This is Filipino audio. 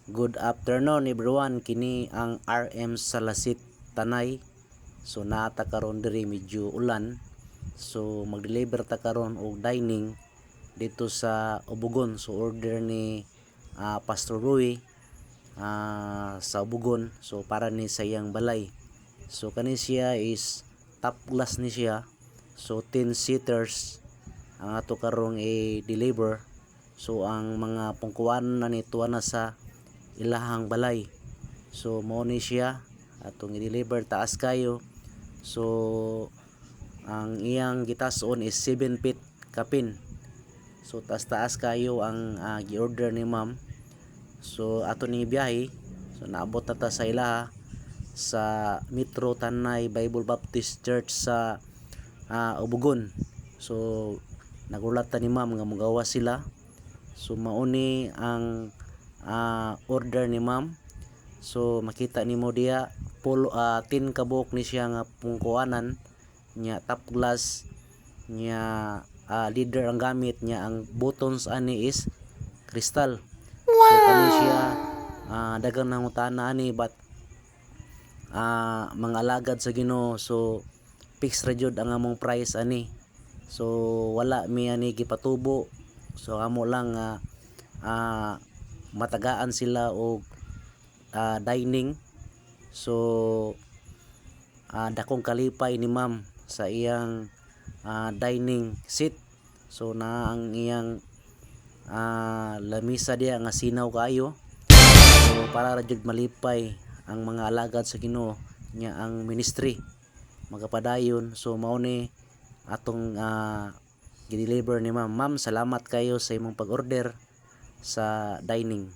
Good afternoon everyone, kini ang RM Salasit Tanay. So naata karon diri medyo ulan. So mag-deliver ta karon og dining dito sa Ubugon. So order ni Pastor Rui sa Ubugon. So para ni sayang balay. So kani siya is top class ni siya. So 10 seaters ang ato karong i-deliver. So ang mga pungkuan na nito na sa ilahang balay. So mao ni siya atong i-deliver taas kayo. So ang iyang gitason is 7 feet kapin. So taas kayo ang gi-order ni ma'am. So ato ni biyahe. So naabot na ta sa ilaha sa Metro Tanay Bible Baptist Church sa Ubugon. So nagulat ta ni ma'am nga mogawas sila. So mauni ang order ni ma'am. So makita nimo diya 10 kabuk ni siya nga pungkuanan nya top glass nya leader ang gamit nya, ang buttons ani is kristal. So kani siya dagang nangutana ani but mga alagad sa Ginoo. So fixed ra jud ang among price ani. So wala mi ani gipatubo. So amo lang matagaan sila og dining. So dakong kalipay ni ma'am sa iyang dining seat. So na ang iyang lamisa diya nga sinaw kaayo. So para ra jud malipay ang mga alagad sa Ginoo nya ang ministry magapadayon. So mao ni atong gi-deliver ni ma'am. Ma'am, salamat kayo sa imong pag-order sa dining.